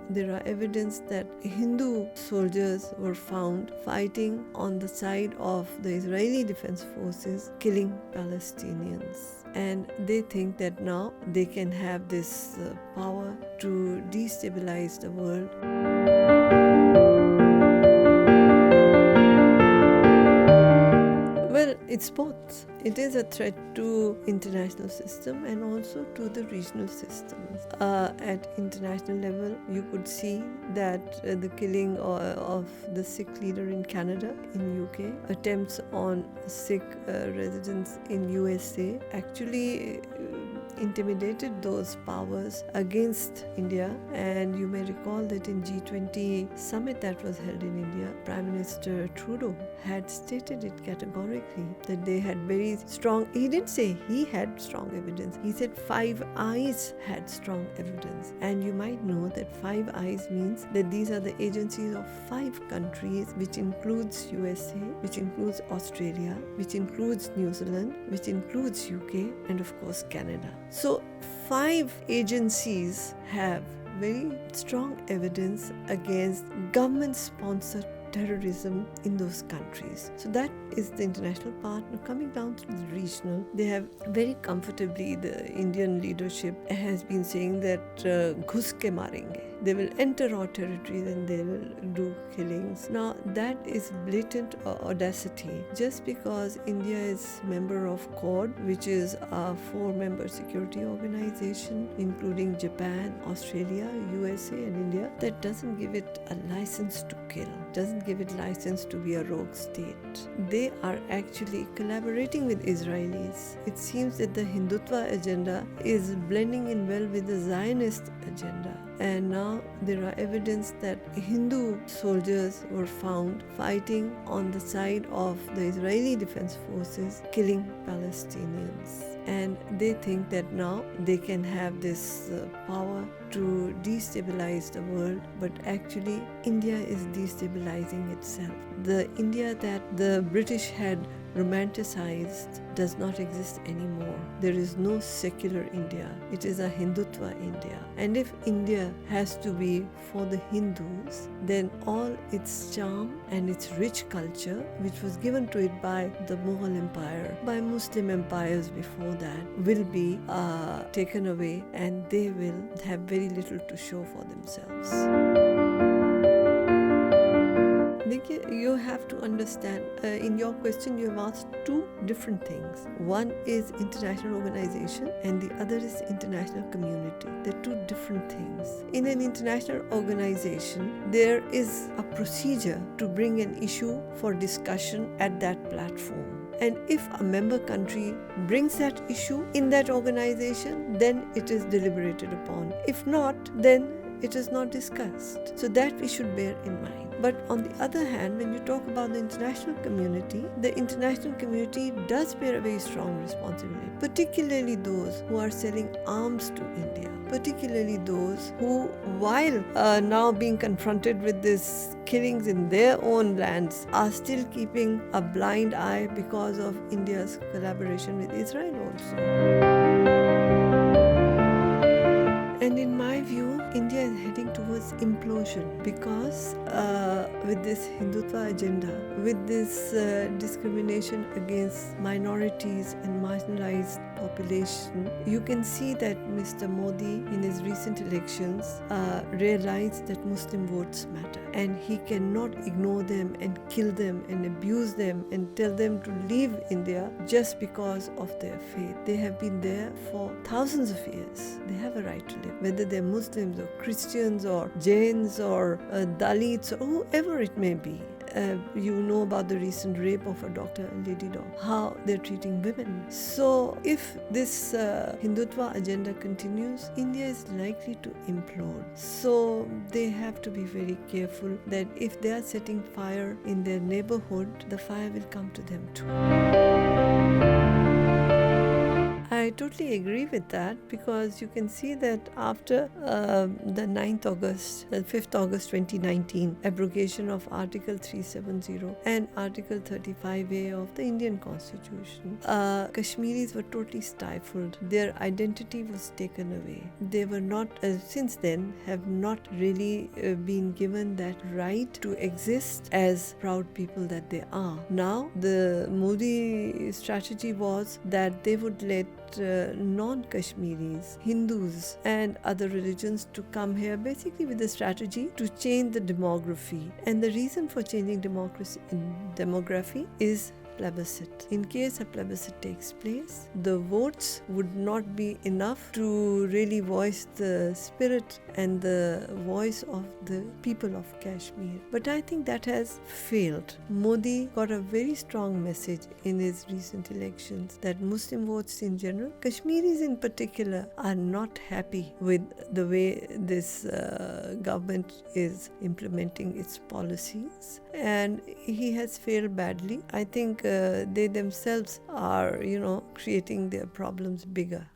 there are evidence that Hindu soldiers were found fighting on the side of the Israeli Defense Forces, killing Palestinians. And they think that now they can have this power to destabilize the world. Well, it's both. It is a threat to international system and also to the regional systems. At international level, you could see that the killing of the Sikh leader in Canada, in UK, attempts on Sikh residents in USA actually intimidated those powers against India. And you may recall that in G20 summit that was held in India, Prime Minister Trudeau had stated it categorically that they had very strong, he didn't say he had strong evidence, he said Five Eyes had strong evidence. And you might know that Five Eyes means that these are the agencies of 5 countries, which includes USA, which includes Australia, which includes New Zealand, which includes UK, and of course Canada. So 5 agencies have very strong evidence against government-sponsored terrorism in those countries. So that is the international part. Now coming down to the regional, they have very comfortably, the Indian leadership has been saying that ghus ke marenge. They will enter our territories and they will do killings. Now that is blatant audacity. Just because India is member of Quad, which is a 4-member security organization, including Japan, Australia, USA and India, that doesn't give it a license to kill, doesn't give it license to be a rogue state. They are actually collaborating with Israelis. It seems that the Hindutva agenda is blending in well with the Zionist agenda. And now there are evidence that Hindu soldiers were found fighting on the side of the Israeli Defense Forces, killing Palestinians. And they think that now they can have this power to destabilize the world, but actually India is destabilizing itself. The India that the British had romanticized does not exist anymore. There is no secular India. It is a Hindutva India. And if India has to be for the Hindus, then all its charm and its rich culture, which was given to it by the Mughal Empire, by Muslim empires before that, will be taken away, and they will have very little to show for themselves. You have to understand, in your question you have asked 2 different things. One is international organization and the other is international community. They're 2 different things. In an international organization, there is a procedure to bring an issue for discussion at that platform. And if a member country brings that issue in that organization, then it is deliberated upon. If not, then it is not discussed. So that we should bear in mind. But on the other hand, when you talk about the international community does bear a very strong responsibility, particularly those who are selling arms to India, particularly those who, while now being confronted with these killings in their own lands, are still keeping a blind eye because of India's collaboration with Israel also. And in my view, India is heading towards implosion because with this Hindutva agenda, with this discrimination against minorities and marginalized population, you can see that Mr. Modi in his recent elections realized that Muslim votes matter, and he cannot ignore them and kill them and abuse them and tell them to leave India just because of their faith. They have been there for thousands of years. They have a right to live, whether they're Muslims or Christians or Jains or Dalits or whoever it may be. You know about the recent rape of a doctor, a lady doctor, how they're treating women. So if this Hindutva agenda continues, India is likely to implode. So they have to be very careful that if they are setting fire in their neighborhood, the fire will come to them too. I totally agree with that, because you can see that after the 9th August, 5th August 2019, abrogation of Article 370 and Article 35A of the Indian Constitution, Kashmiris were totally stifled. Their identity was taken away. They were not, since then, have not really been given that right to exist as proud people that they are. Now, the Modi strategy was that they would let non-Kashmiris, Hindus and other religions to come here, basically with the strategy to change the demography. And the reason for changing demography is plebiscite. In case a plebiscite takes place, the votes would not be enough to really voice the spirit and the voice of the people of Kashmir. But I think that has failed. Modi got a very strong message in his recent elections that Muslim votes in general, Kashmiris in particular, are not happy with the way this government is implementing its policies, and he has failed badly. I think they themselves are, creating their problems bigger.